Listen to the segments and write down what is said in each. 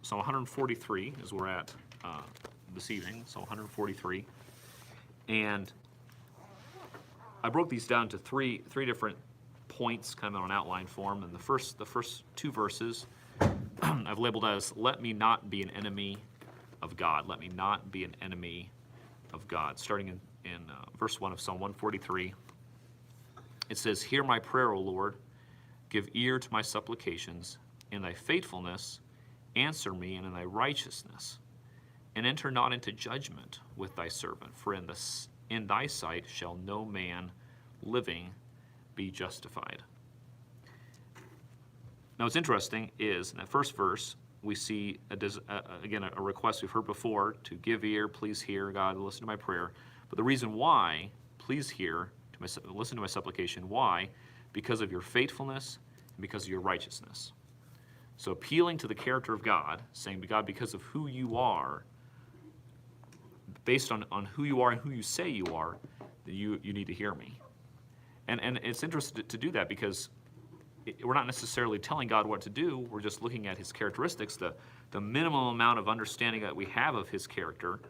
Psalm 143 is where we're at this evening, Psalm 143. And I broke these down to three different points, kind of on an outline form. And the first two verses I've labeled as, let me not be an enemy of God. Let me not be an enemy of God. Starting in verse 1 of Psalm 143, it says, hear my prayer, O Lord. Give ear to my supplications. In thy faithfulness, answer me, and in thy righteousness. And enter not into judgment with thy servant, for in thy sight shall no man living be justified. Now, what's interesting is in that first verse, we see, again, a request we've heard before to give ear, please hear, God, listen to my prayer. But the reason why, please hear, listen to my supplication, why? Because of your faithfulness and because of your righteousness. So appealing to the character of God, saying to God, because of who you are, based on who you are and who you say you are, you need to hear me. And it's interesting to do that because we're not necessarily telling God what to do. We're just looking at his characteristics, the minimum amount of understanding that we have of his character.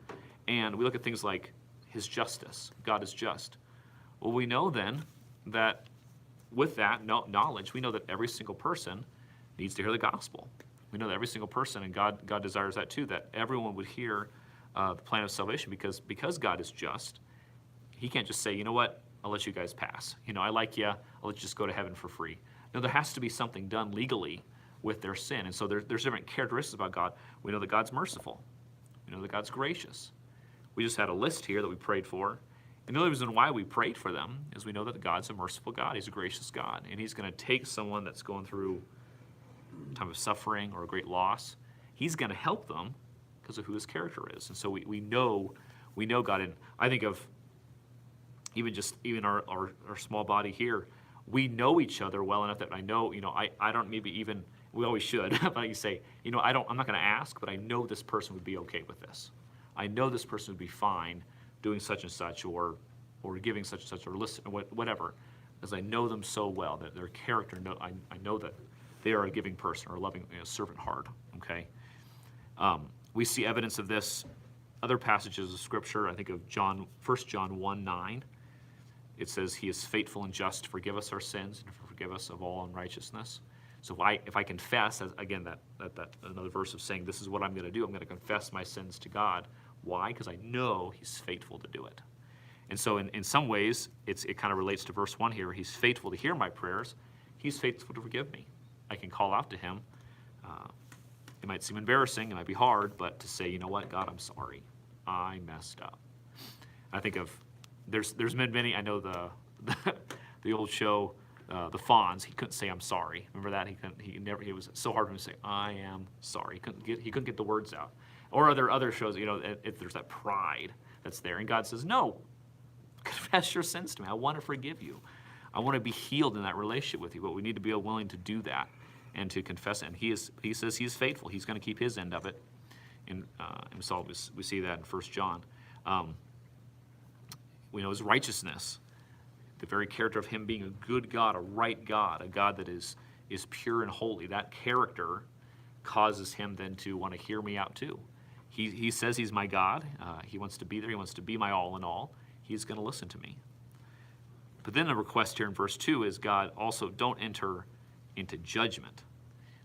And we look at things like his justice. God is just. Well, we know then that with that knowledge, we know that every single person needs to hear the gospel. We know that every single person, and God desires that too, that everyone would hear the plan of salvation because God is just. He can't just say, you know what, I'll let you guys pass. I like you, I'll let you just go to heaven for free. No, there has to be something done legally with their sin. And so there's different characteristics about God. We know that God's merciful. We know that God's gracious. We just had a list here that we prayed for. And the only reason why we prayed for them is we know that God's a merciful God. He's a gracious God. And he's going to take someone that's going through a time of suffering or a great loss. He's going to help them because of who his character is. And so we know God. And I think of even our small body here, we know each other well enough that I know, I don't maybe even, we always should, but you say, I'm not going to ask, but I know this person would be okay with this. I know this person would be fine doing such and such or giving such and such or listen, whatever, because I know them so well that their character, I know that they are a giving person or a loving servant heart, okay? We see evidence of this, other passages of Scripture. I think of 1 John 1:9. It says, he is faithful and just to forgive us our sins and to forgive us of all unrighteousness. So if I confess, again, that another verse of saying, this is what I'm going to do. I'm going to confess my sins to God. Why? Because I know he's faithful to do it. And so in some ways, it kind of relates to verse 1 here. He's faithful to hear my prayers. He's faithful to forgive me. I can call out to him. It might seem embarrassing. It might be hard. But to say, you know what, God, I'm sorry. I messed up. I think of, there's been many, I know the old show, the Fonz, he couldn't say I'm sorry. Remember that? It was so hard for him to say, I am sorry. He couldn't get the words out. Or other shows, if there's that pride that's there. And God says, no, confess your sins to me. I want to forgive you. I want to be healed in that relationship with you. But we need to be willing to do that and to confess it. And he says he is faithful. He's going to keep his end of it. In Psalm, we see that in 1 John. We know his righteousness, the very character of him being a good God, a right God, a God that is pure and holy. That character causes him then to want to hear me out too. He says he's my God. He wants to be there. He wants to be my all in all. He's going to listen to me. But then the request here in verse 2 is, God, also don't enter into judgment.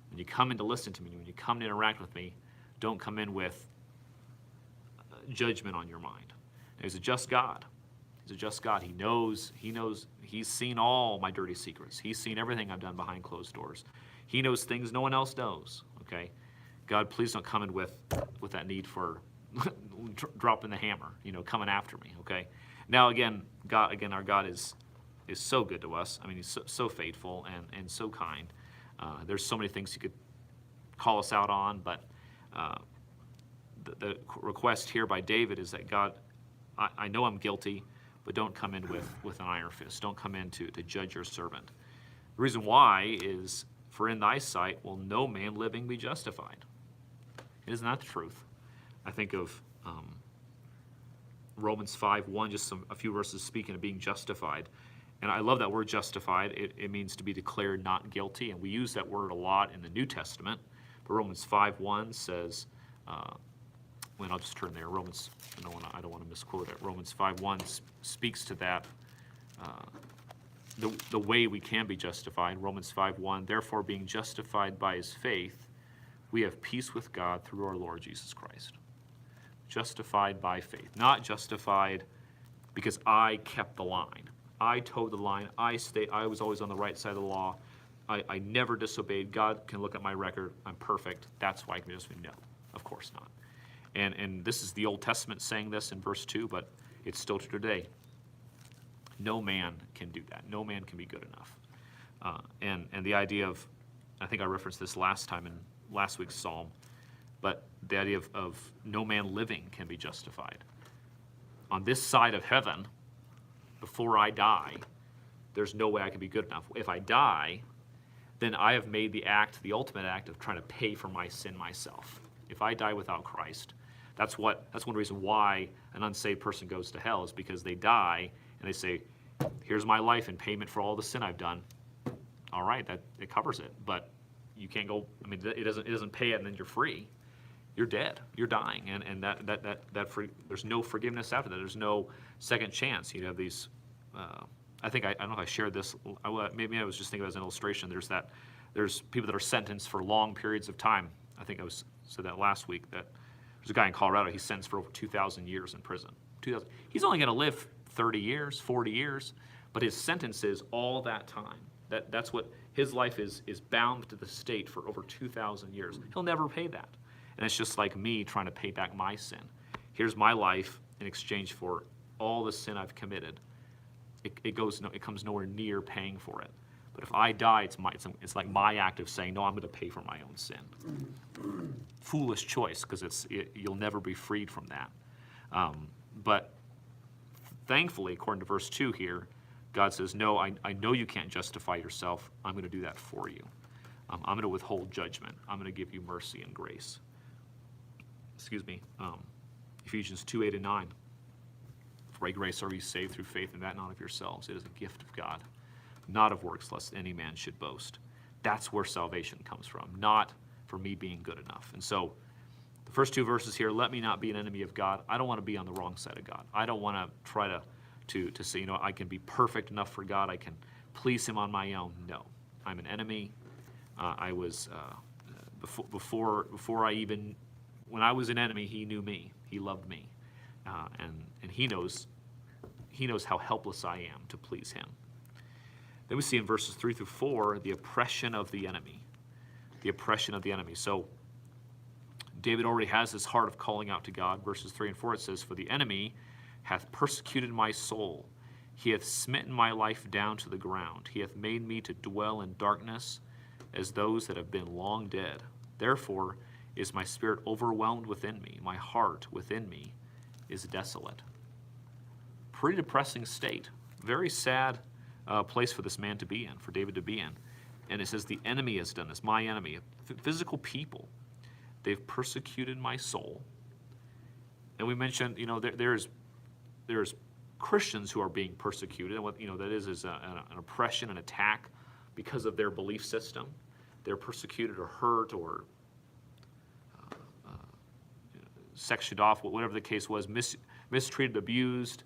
When you come in to listen to me, when you come to interact with me, don't come in with judgment on your mind. He's a just God. He's a just God. He knows, he's seen all my dirty secrets. He's seen everything I've done behind closed doors. He knows things no one else knows, okay? God, please don't come in with that need for dropping the hammer, coming after me, okay? Now, again, our God is so good to us. I mean, he's so faithful and so kind. There's so many things he could call us out on, but the request here by David is that, God, I know I'm guilty, but don't come in with an iron fist. Don't come in to judge your servant. The reason why is, for in thy sight will no man living be justified. Isn't that the truth? I think of Romans 5:1, just a few verses speaking of being justified. And I love that word justified. It means to be declared not guilty, and we use that word a lot in the New Testament. But Romans 5:1 says, I'll just turn there. I don't want to misquote it. Romans 5:1 speaks to that, the way we can be justified. Romans 5:1, therefore being justified by his faith, we have peace with God through our Lord Jesus Christ. Justified by faith, not justified because I kept the line. I towed the line. I was always on the right side of the law. I never disobeyed. God can look at my record. I'm perfect. That's why I can be justified. No, of course not. And this is the Old Testament saying this in verse 2, but it's still true today. No man can do that. No man can be good enough. And the idea of, I think I referenced this last time in last week's psalm, but the idea of no man living can be justified. On this side of heaven, before I die, there's no way I can be good enough. If I die, then I have made the ultimate act of trying to pay for my sin myself. If I die without Christ, that's one reason why an unsaved person goes to hell, is because they die and they say, here's my life in payment for all the sin I've done. All right, it covers it, but you can't go, it doesn't pay it and then you're free. You're dead. You're dying, and there's no forgiveness after that. There's no second chance. You have these. I don't know if I shared this. Maybe I was just thinking of it as an illustration. There's people that are sentenced for long periods of time. I think said that last week. That there's a guy in Colorado. He's sentenced for over 2,000 years in prison. 2,000. He's only going to live 30 years, 40 years, but his sentence is all that time. That's what his life is bound to the state for over 2,000 years. He'll never pay that. And it's just like me trying to pay back my sin. Here's my life in exchange for all the sin I've committed. It comes nowhere near paying for it. But if I die, it's like my act of saying, no, I'm going to pay for my own sin. Foolish choice, because you'll never be freed from that. But thankfully, according to verse 2 here, God says, no, I know you can't justify yourself. I'm going to do that for you. I'm going to withhold judgment. I'm going to give you mercy and grace. Ephesians 2:8-9. For by grace are you saved through faith, and that not of yourselves. It is a gift of God, not of works, lest any man should boast. That's where salvation comes from, not for me being good enough. And so the first two verses here, let me not be an enemy of God. I don't want to be on the wrong side of God. I don't want to try to say, I can be perfect enough for God. I can please him on my own. No, I'm an enemy. I was, before I even, when I was an enemy, he knew me. He loved me. And he knows how helpless I am to please him. Then we see in verses 3-4, the oppression of the enemy. The oppression of the enemy. So David already has this heart of calling out to God. Verses 3 and 4, it says, for the enemy hath persecuted my soul. He hath smitten my life down to the ground. He hath made me to dwell in darkness as those that have been long dead. Therefore is my spirit overwhelmed within me. My heart within me is desolate. Pretty depressing state. Very sad place for this man to be in, for David to be in. And it says the enemy has done this, my enemy, physical people. They've persecuted my soul. And we mentioned, there's Christians who are being persecuted, and what that is an oppression, an attack because of their belief system. They're persecuted or hurt or sectioned off, whatever the case was, mistreated, abused,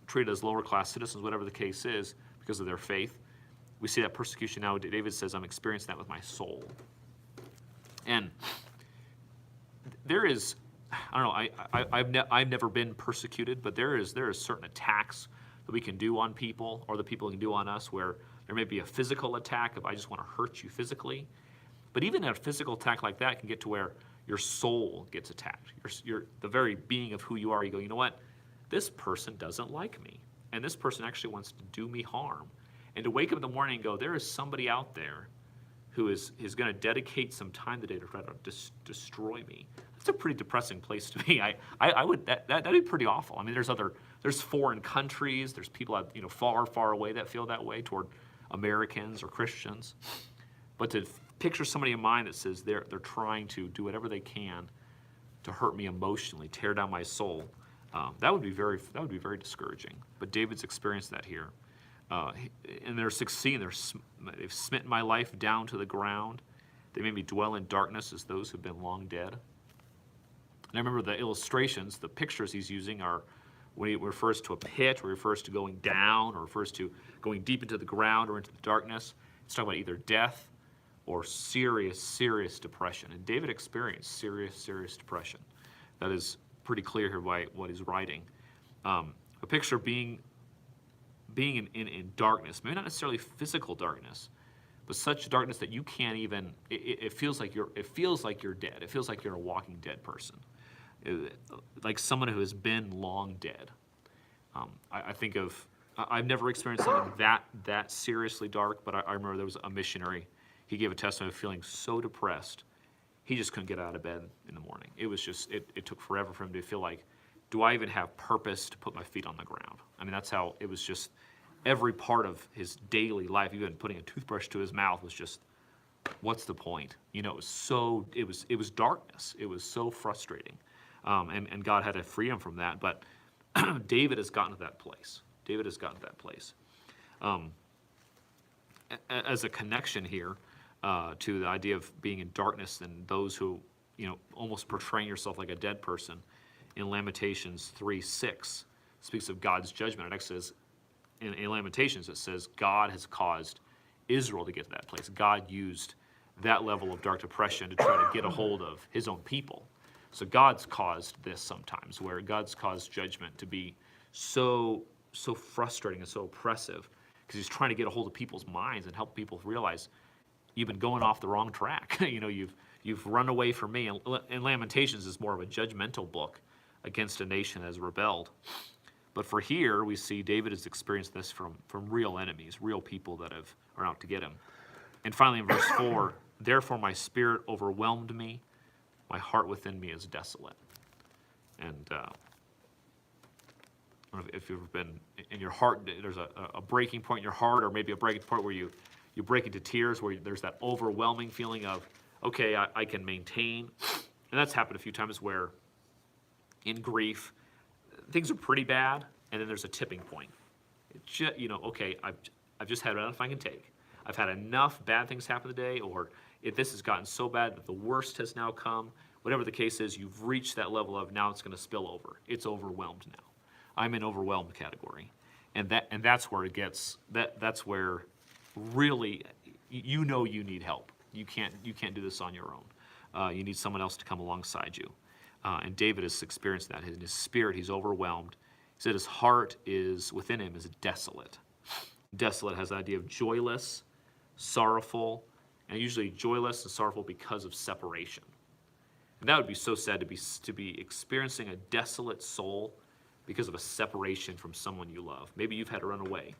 treated as lower class citizens, whatever the case is, because of their faith. We see that persecution now. David says, I'm experiencing that with my soul. And there is, I don't know, I've never been persecuted, but there is certain attacks that we can do on people, or the people can do on us, where there may be a physical attack if I just want to hurt you physically. But even a physical attack like that can get to where your soul gets attacked. The very being of who you are, you go, you know what? This person doesn't like me. And this person actually wants to do me harm. And to wake up in the morning and go, there is somebody out there who is going to dedicate some time today to try to destroy me. That's a pretty depressing place to be. I would that'd be pretty awful. I mean, there's foreign countries, there's people out, far, far away that feel that way toward Americans or Christians. But to picture somebody in mind that says they're trying to do whatever they can to hurt me emotionally, tear down my soul, that would be very discouraging. But David's experienced that here. And they're succeeding. They've smitten my life down to the ground. They made me dwell in darkness as those who've been long dead. And I remember the illustrations, the pictures he's using are when he refers to a pit, or refers to going down, or refers to going deep into the ground or into the darkness. It's talking about either death or serious, serious depression. And David experienced serious, serious depression. That is pretty clear here by what he's writing. A picture of being in darkness, maybe not necessarily physical darkness, but such darkness that you can't even. It feels like you're. It feels like you're dead. It feels like you're a walking dead person, like someone who has been long dead. I think of. I've never experienced something that seriously dark, but I remember there was a missionary. He gave a testimony of feeling so depressed, he just couldn't get out of bed in the morning. It was just. It took forever for him to feel like, do I even have purpose to put my feet on the ground? I mean, that's how it was. Just every part of his daily life, even putting a toothbrush to his mouth, was just, what's the point? You know, it was darkness. It was so frustrating, and God had to free him from that. But David has gotten to that place. David has gotten to that place. As a connection here to the idea of being in darkness and those who, almost portraying yourself like a dead person. In Lamentations 3:6 speaks of God's judgment. It actually says, in Lamentations, it says God has caused Israel to get to that place. God used that level of dark depression to try to get a hold of his own people. So God's caused this sometimes, where God's caused judgment to be so frustrating and so oppressive, because he's trying to get a hold of people's minds and help people realize you've been going off the wrong track. You've run away from me. And Lamentations is more of a judgmental book against a nation that has rebelled. But for here, we see David has experienced this from real enemies, real people that are out to get him. And finally, in verse 4, therefore my spirit overwhelmed me, my heart within me is desolate. And I don't know if you've ever been in your heart, there's a breaking point in your heart, or maybe a breaking point where you break into tears, where there's that overwhelming feeling of, okay, I can maintain. And that's happened a few times where in grief, things are pretty bad, and then there's a tipping point. Okay, I've just had enough I can take. I've had enough bad things happen today, or if this has gotten so bad that the worst has now come, whatever the case is, you've reached that level of now it's going to spill over. It's overwhelmed now. I'm in overwhelmed category. And that's where it gets, that's where really you need help. You can't do this on your own. You need someone else to come alongside you. And David has experienced that. In his spirit, he's overwhelmed. He said his heart within him is desolate. Desolate has the idea of joyless, sorrowful, and usually joyless and sorrowful because of separation. And that would be so sad to be experiencing a desolate soul because of a separation from someone you love. Maybe you've had to run away.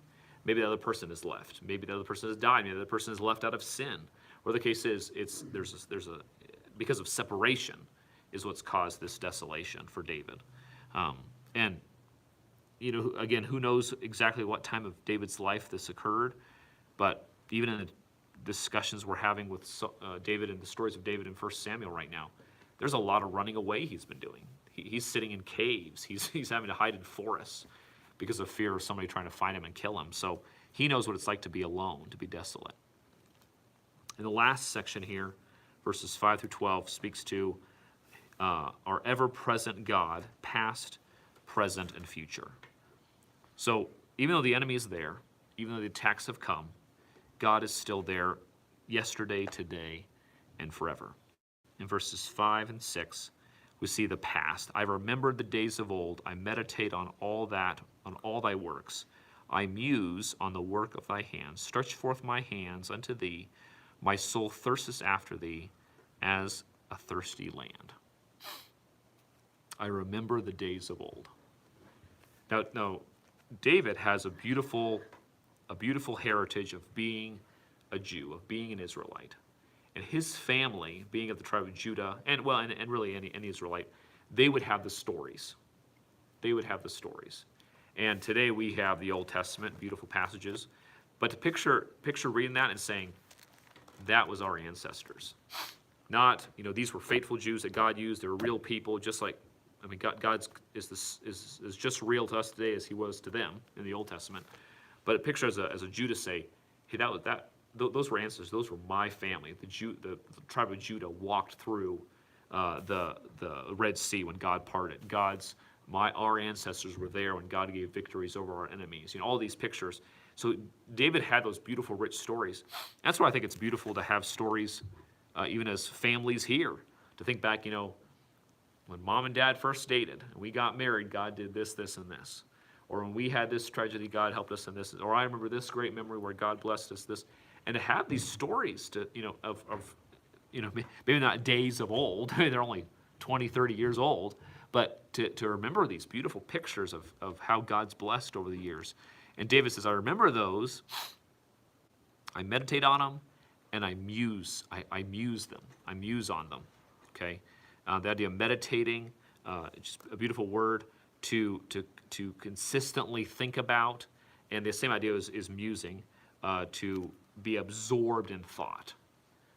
Maybe the other person has left. Maybe the other person has died. Maybe the other person is left out of sin. Or the case is, because of separation is what's caused this desolation for David. And again, who knows exactly what time of David's life this occurred, but even in the discussions we're having with David and the stories of David in 1 Samuel right now, there's a lot of running away he's been doing. He's sitting in caves. He's having to hide in forests because of fear of somebody trying to find him and kill him. So he knows what it's like to be alone, to be desolate. And the last section here, verses 5 through 12, speaks to our ever-present God, past, present, and future. So even though the enemy is there, even though the attacks have come, God is still there yesterday, today, and forever. In verses 5 and 6, we see the past. I remembered the days of old. I meditate on all thy works. I muse on the work of thy hands. Stretch forth my hands unto thee. My soul thirsteth after thee as a thirsty land. I remember the days of old. Now, David has a beautiful heritage of being a Jew, of being an Israelite. And his family, being of the tribe of Judah, and really any Israelite, they would have the stories. They would have the stories. And today we have the Old Testament, beautiful passages. But to picture reading that and saying, that was our ancestors. Not, these were faithful Jews that God used. They were real people, just like, God is just real to us today as he was to them in the Old Testament. But picture as a Jew to say, hey, those were ancestors. Those were my family. The tribe of Judah walked through the Red Sea when God parted. Our ancestors were there when God gave victories over our enemies. All these pictures. So David had those beautiful, rich stories. That's why I think it's beautiful to have stories, even as families here, to think back, when mom and dad first dated and we got married, God did this, this, and this. Or when we had this tragedy, God helped us in this. Or I remember this great memory where God blessed us this. And to have these stories of maybe not days of old, they're only 20, 30 years old, but to remember these beautiful pictures of how God's blessed over the years. And David says, I remember those, I meditate on them, and I muse them. I muse on them, okay? The idea of meditating, just a beautiful word to consistently think about, and the same idea is musing, to be absorbed in thought.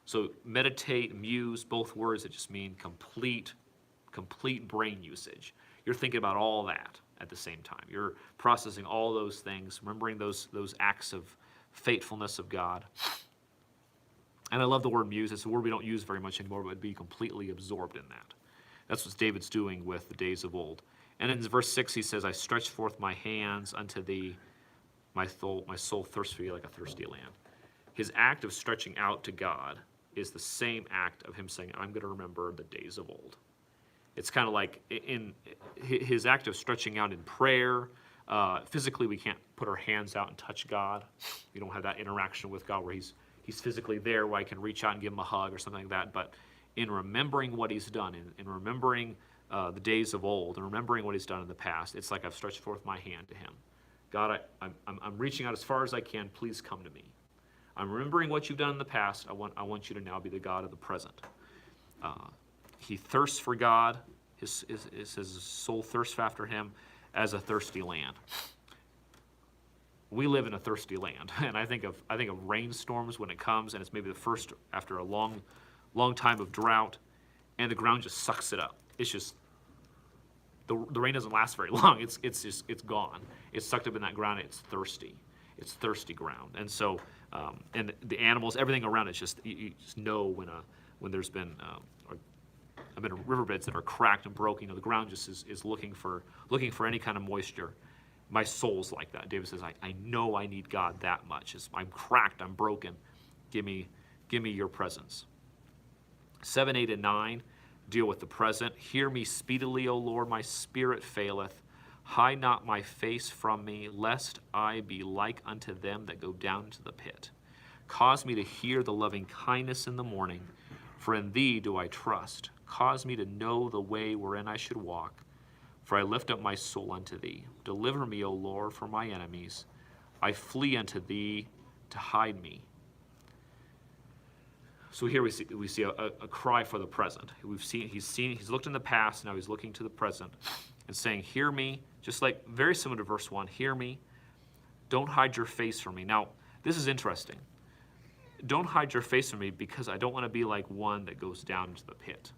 So meditate, muse, both words that just mean complete brain usage. You're thinking about all that at the same time. You're processing all those things, remembering those acts of faithfulness of God. And I love the word muse. It's a word we don't use very much anymore, but be completely absorbed in that. That's what David's doing with the days of old. And in verse 6, he says, I stretch forth my hands unto thee, my soul thirsts for you like a thirsty land. His act of stretching out to God is the same act of him saying, I'm going to remember the days of old. It's kind of like in his act of stretching out in prayer. Physically, we can't put our hands out and touch God. We don't have that interaction with God where he's physically there where I can reach out and give him a hug or something like that. But in remembering what he's done, in remembering the days of old, and remembering what he's done in the past, it's like I've stretched forth my hand to him. God, I'm reaching out as far as I can. Please come to me. I'm remembering what you've done in the past. I want you to now be the God of the present. He thirsts for God. His soul thirsts after him as a thirsty land. We live in a thirsty land, and I think of rainstorms when it comes, and it's maybe the first after a long time of drought, and the ground just sucks it up. It's just the rain doesn't last very long. It's gone. It's sucked up in that ground. It's thirsty. It's thirsty ground, and so and the animals, everything around it, you just know when there's been. I've been in riverbeds that are cracked and broken. The ground just is looking for any kind of moisture. My soul's like that. David says, I know I need God that much. I'm cracked, I'm broken. Give me your presence. 7, 8, and 9 deal with the present. Hear me speedily, O Lord, my spirit faileth. Hide not my face from me, lest I be like unto them that go down into the pit. Cause me to hear the loving kindness in the morning, for in thee do I trust. Cause me to know the way wherein I should walk, for I lift up my soul unto thee. Deliver me, O Lord, from my enemies. I flee unto thee to hide me. So here we see a cry for the present. He's looked in the past, now he's looking to the present and saying, hear me, just like very similar to verse 1, hear me. Don't hide your face from me. Now, this is interesting. Don't hide your face from me because I don't want to be like one that goes down into the pit.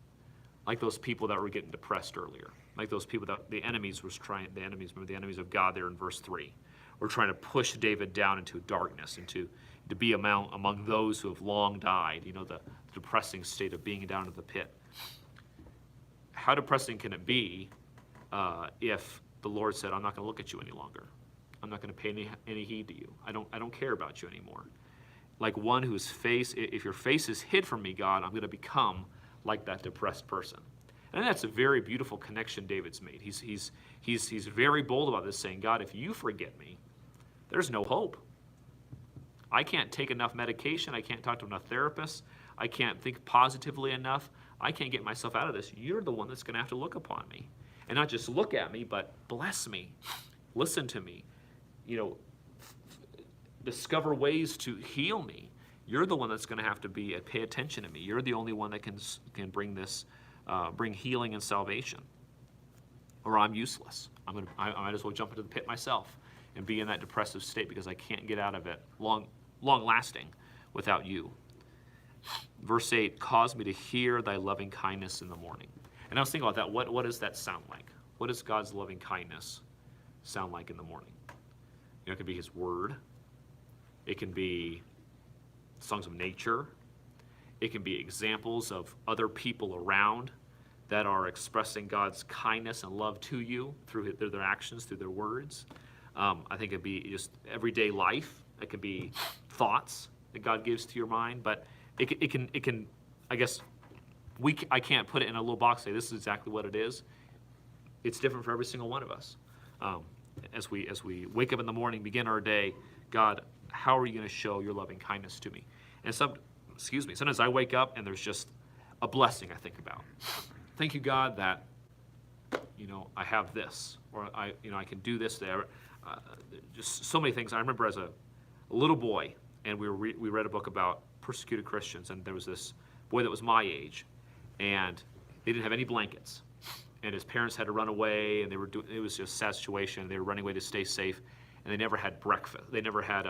Like those people that were getting depressed earlier. Like those people that the enemies of God there in verse 3, were trying to push David down into darkness, to be among those who have long died, the depressing state of being down in the pit. How depressing can it be if the Lord said, I'm not going to look at you any longer. I'm not going to pay any heed to you. I don't care about you anymore. Like one whose face, if your face is hid from me, God, I'm going to become like that depressed person. And that's a very beautiful connection David's made. He's very bold about this, saying, God, if you forget me, there's no hope. I can't take enough medication. I can't talk to enough therapists. I can't think positively enough. I can't get myself out of this. You're the one that's going to have to look upon me. And not just look at me, but bless me. Listen to me. Discover ways to heal me. You're the one that's going to have to pay attention to me. You're the only one that can bring this, bring healing and salvation. Or I'm useless. I might as well jump into the pit myself and be in that depressive state because I can't get out of it long lasting without you. Verse 8, cause me to hear thy loving kindness in the morning. And I was thinking about that. What does that sound like? What does God's loving kindness sound like in the morning? It could be his word. It can be songs of nature. It can be examples of other people around that are expressing God's kindness and love to you through their actions, through their words. I think it'd be just everyday life. It could be thoughts that God gives to your mind, but it can. I guess I can't put it in a little box and say this is exactly what it is. It's different for every single one of us. As we wake up in the morning, begin our day, God, how are you going to show your loving kindness to me? And sometimes I wake up and there's just a blessing I think about. Thank you, God, that I have this, or I can do this there. Just so many things. I remember as a little boy, and we read a book about persecuted Christians, and there was this boy that was my age, and they didn't have any blankets, and his parents had to run away, and it was just a sad situation. They were running away to stay safe, and they never had breakfast. They never had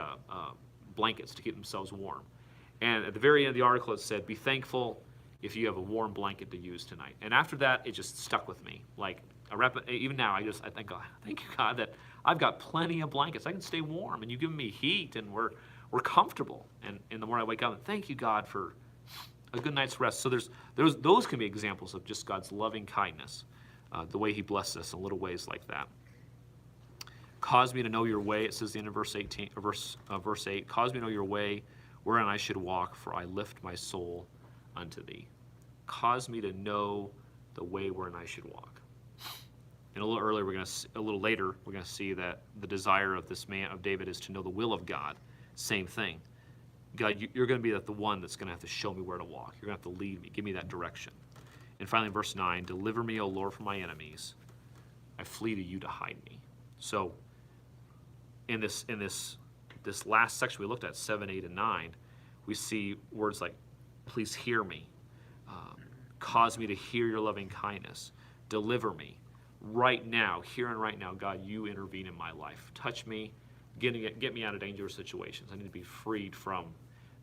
blankets to keep themselves warm. And at the very end of the article, it said, "Be thankful if you have a warm blanket to use tonight." And after that, it just stuck with me. Like even now, I think, oh, thank you, God, that I've got plenty of blankets. I can stay warm, and you've given me heat, and we're comfortable. And in the morning I wake up, and thank you, God, for a good night's rest. So those can be examples of just God's loving kindness, the way He blesses us in little ways like that. Cause me to know your way. It says at the end of verse 8. Cause me to know your way, wherein I should walk, for I lift my soul unto thee. Cause me to know the way wherein I should walk. And a little later, we're going to see that the desire of this man, of David, is to know the will of God. Same thing. God, you're going to be the one that's going to have to show me where to walk. You're going to have to lead me, give me that direction. And finally, in verse 9, deliver me, O Lord, from my enemies. I flee to you to hide me. So, in this last section we looked at, 7, 8, and 9, we see words like, please hear me. Cause me to hear your loving kindness. Deliver me. Right now, here and right now, God, you intervene in my life. Touch me. Get me out of dangerous situations. I need to be freed from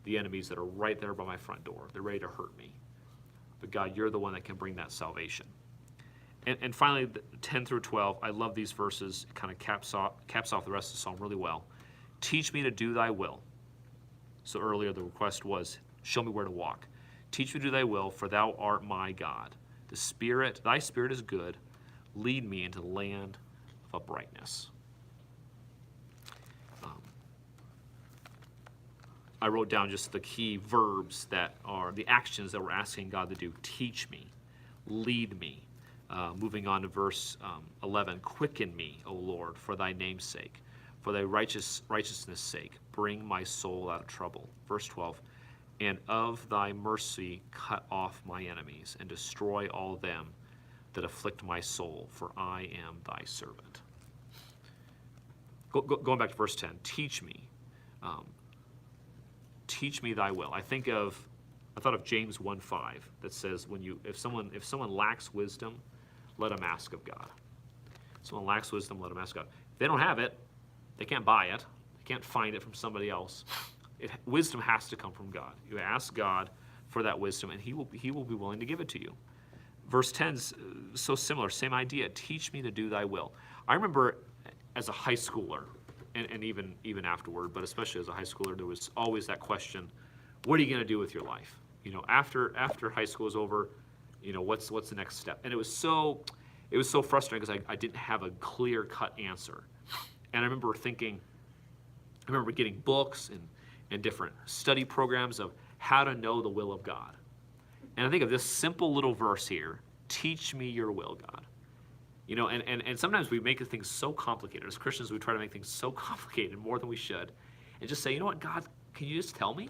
the enemies that are right there by my front door. They're ready to hurt me. But God, you're the one that can bring that salvation. And finally, 10 through 12, I love these verses. It kind of caps off the rest of the psalm really well. Teach me to do thy will. So earlier the request was, show me where to walk. Teach me to do thy will, for thou art my God. Thy spirit is good. Lead me into the land of uprightness. I wrote down just the key verbs that are the actions that we're asking God to do. Teach me, lead me. Moving on to verse 11, quicken me, O Lord, for thy name's sake. For thy righteousness' sake, bring my soul out of trouble. Verse 12, and of thy mercy cut off my enemies, and destroy all them that afflict my soul, for I am thy servant. Going back to verse 10, teach me. Teach me thy will. I thought of James 1:5 that says, if someone lacks wisdom, let him ask of God. If someone lacks wisdom, let him ask God. If they don't have it, they can't buy it. They can't find it from somebody else. Wisdom has to come from God. You ask God for that wisdom, and He will be willing to give it to you. Verse 10 is so similar, same idea. Teach me to do thy will. I remember as a high schooler, and even afterward, but especially as a high schooler, there was always that question, what are you going to do with your life? After high school is over, what's the next step? And it was so frustrating because I didn't have a clear-cut answer. And I remember getting books and different study programs of how to know the will of God. And I think of this simple little verse here, teach me your will, God. And sometimes we make things so complicated. As Christians, we try to make things so complicated, more than we should. And just say, you know what, God, can you just tell me?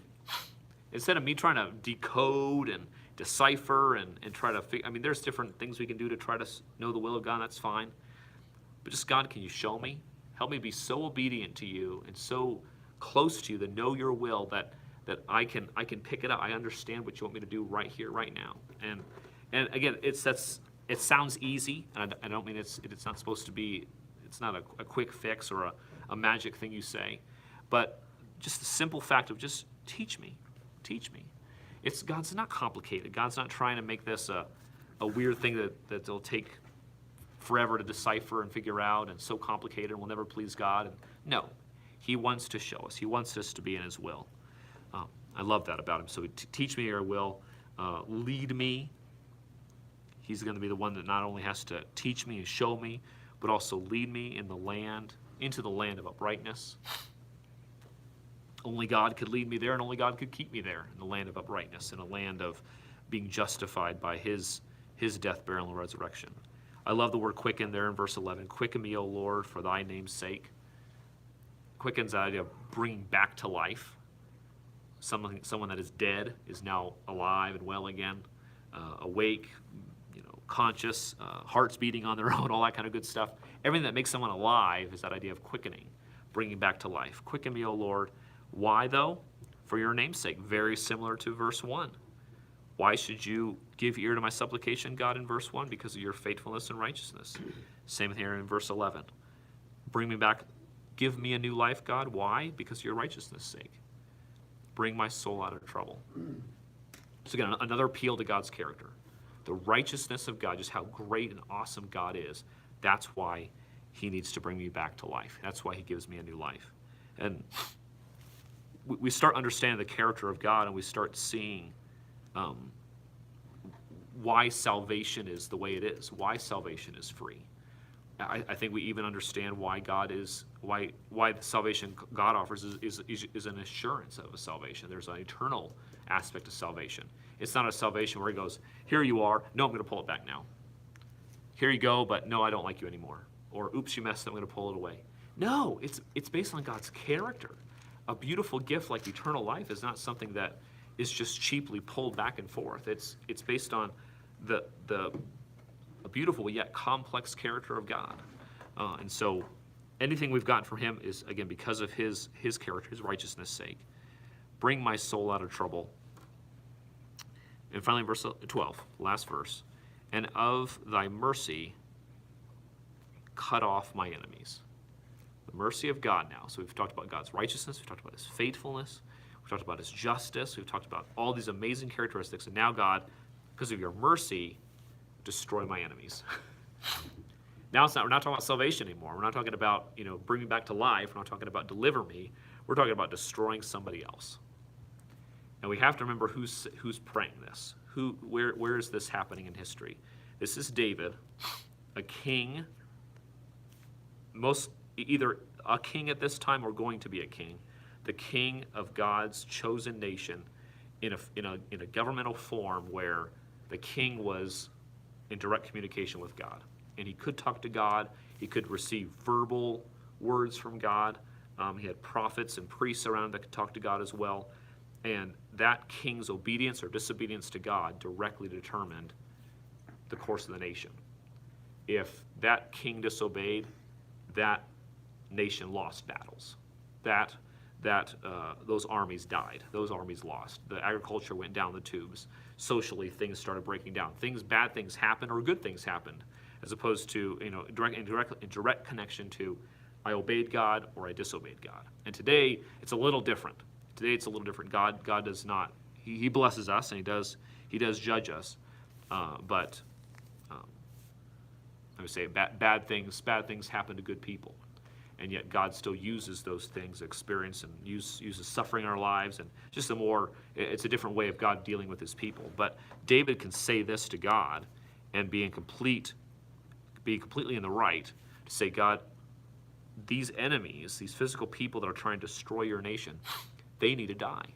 Instead of me trying to decode and decipher and try to figure, there's different things we can do to try to know the will of God, that's fine. But just, God, can you show me? Help me be so obedient to you and so close to you to know your will that I can pick it up. I understand what you want me to do right here, right now. And again, it sounds easy, and I don't mean it's not supposed to be, it's not a quick fix or a magic thing you say, but just the simple fact of just teach me. God's not complicated. God's not trying to make this a weird thing that will take forever to decipher and figure out and so complicated and will never please God. No, He wants to show us. He wants us to be in His will. I love that about him. So teach me your will, lead me. He's going to be the one that not only has to teach me and show me, but also lead me in the land, into the land of uprightness. Only God could lead me there, and only God could keep me there in the land of uprightness, in a land of being justified by his death, burial, and resurrection. I love the word quicken there in verse 11. Quicken me, O Lord, for thy name's sake. Quickens the idea of bringing back to life. Someone that is dead is now alive and well again, awake, conscious, hearts beating on their own, all that kind of good stuff. Everything that makes someone alive is that idea of quickening, bringing back to life. Quicken me, O Lord. Why, though? For your name's sake. Very similar to verse 1. Why should you give ear to my supplication, God, in verse 1? Because of your faithfulness and righteousness. Same here in verse 11. Bring me back. Give me a new life, God. Why? Because of your righteousness' sake. Bring my soul out of trouble. So again, another appeal to God's character. The righteousness of God, just how great and awesome God is. That's why he needs to bring me back to life. That's why he gives me a new life. And we start understanding the character of God, and we start seeing why salvation is the way it is, why salvation is free. I think we even understand why the salvation God offers is an assurance of a salvation. There's an eternal aspect of salvation. It's not a salvation where he goes, here you are, no, I'm going to pull it back now. Here you go, but no, I don't like you anymore. Or oops, you messed up, I'm going to pull it away. No, it's based on God's character. A beautiful gift like eternal life is not something that is just cheaply pulled back and forth. It's based on a beautiful yet complex character of God. And so anything we've gotten from him is, again, because of his character, his righteousness' sake. Bring my soul out of trouble. And finally, verse 12, last verse. And of thy mercy, cut off my enemies. The mercy of God now. So we've talked about God's righteousness. We've talked about his faithfulness. We've talked about his justice. We've talked about all these amazing characteristics. And now, God, because of your mercy, destroy my enemies. Now we're not talking about salvation anymore. We're not talking about, bring me back to life. We're not talking about deliver me. We're talking about destroying somebody else. And we have to remember who's praying this. Where is this happening in history? This is David, a king, either a king at this time or going to be a king, the king of God's chosen nation in a governmental form where the king was in direct communication with God. And he could talk to God. He could receive verbal words from God. He had prophets and priests around that could talk to God as well. And that king's obedience or disobedience to God directly determined the course of the nation. If that king disobeyed, that nation lost battles. Those armies died. Those armies lost. The agriculture went down the tubes. Socially, things started breaking down. Bad things happened, or good things happened, as opposed to direct connection to I obeyed God or I disobeyed God. And today it's a little different. God does not. He blesses us, and he does judge us. But I would say bad things happen to good people. And yet God still uses those things, experience, and uses suffering in our lives, and just it's a different way of God dealing with his people. But David can say this to God and be completely in the right to say, God, these enemies, these physical people that are trying to destroy your nation, they need to die.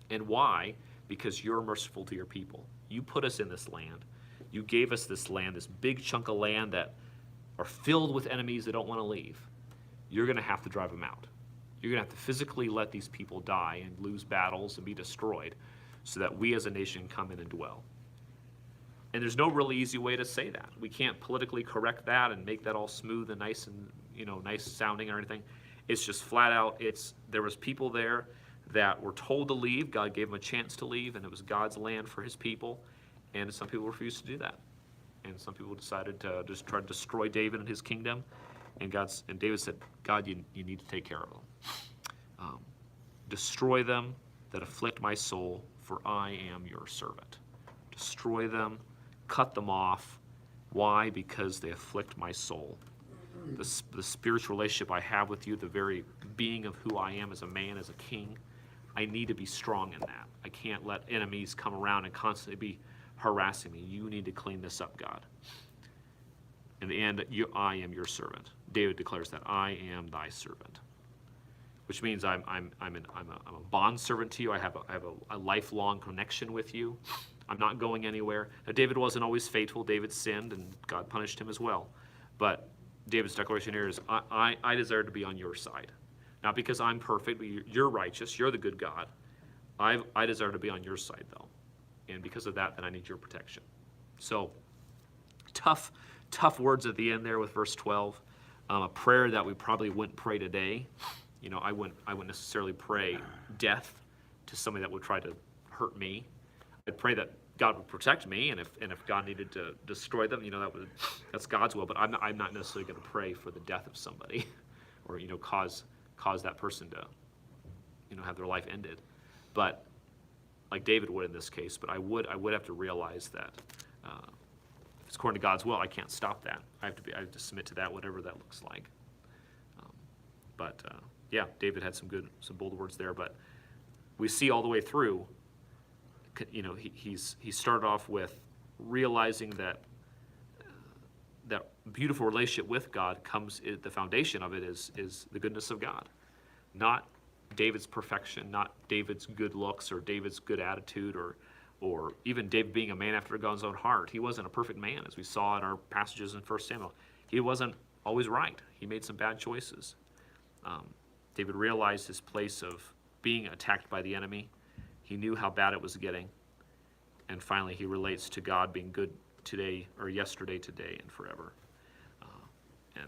And why? Because you're merciful to your people. You put us in this land. You gave us this land, this big chunk of land that are filled with enemies that don't want to leave. You're going to have to drive them out. You're going to have to physically let these people die and lose battles and be destroyed so that we as a nation come in and dwell. And there's no really easy way to say that. We can't politically correct that and make that all smooth and nice and nice sounding or anything. It's just flat out, there was people there that were told to leave. God gave them a chance to leave, and it was God's land for his people. And some people refused to do that. And some people decided to just try to destroy David and his kingdom. And David said, God, you need to take care of them. Destroy them that afflict my soul, for I am your servant. Destroy them, cut them off. Why? Because they afflict my soul. The spiritual relationship I have with you, the very being of who I am as a man, as a king, I need to be strong in that. I can't let enemies come around and constantly be harassing me. You need to clean this up, God. In the end, I am your servant. David declares that I am thy servant, which means I'm a bond servant to you. I have a lifelong connection with you. I'm not going anywhere. Now, David wasn't always faithful. David sinned, and God punished him as well. But David's declaration here is, I desire to be on your side. Not because I'm perfect, but you're righteous. You're the good God. I desire to be on your side, though. And because of that, then I need your protection. So, tough words at the end there with verse 12. A prayer that we probably wouldn't pray today. You know, I wouldn't necessarily pray death to somebody that would try to hurt me. I'd pray that God would protect me, and if God needed to destroy them, you know, that's God's will. But I'm not necessarily going to pray for the death of somebody, or, you know, cause that person to, you know, have their life ended. But like David would in this case. But I would have to realize that if it's according to God's will, I can't stop that. I have to submit to that, whatever that looks like. Yeah, David had some bold words there. But we see all the way through. You know, he started off with realizing that that beautiful relationship with God comes. The foundation of it is the goodness of God, not David's perfection, not David's good looks or David's good attitude, or even David being a man after God's own heart. He wasn't a perfect man, as we saw in our passages in 1 Samuel. He wasn't always right. He made some bad choices. David realized his place of being attacked by the enemy. He knew how bad it was getting. And finally, he relates to God being good today, or yesterday, today, and forever. And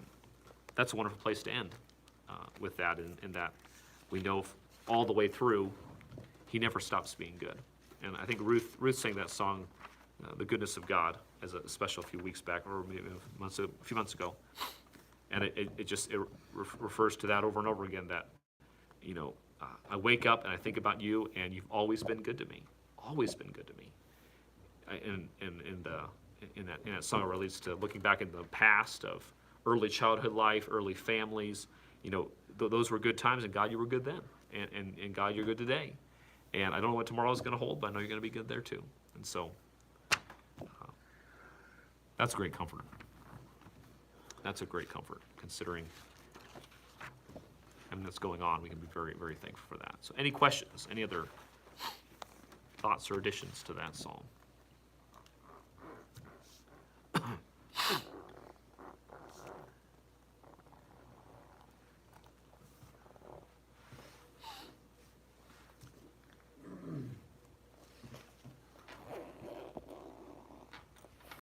that's a wonderful place to end with that, in that we know all the way through, he never stops being good. And I think Ruth sang that song, The Goodness of God, as a special a few weeks back, or maybe a few months ago. And it refers to that over and over again, that, you know, I wake up and I think about you, and you've always been good to me. Always been good to me. In that song, it relates to looking back in the past of early childhood life, early families. You know, those were good times, and God, you were good then. And God, you're good today. And I don't know what tomorrow is going to hold, but I know you're going to be good there too. And so, that's a great comfort. That's a great comfort, considering everything that's going on. We can be very, very thankful for that. So any questions, any other thoughts or additions to that psalm?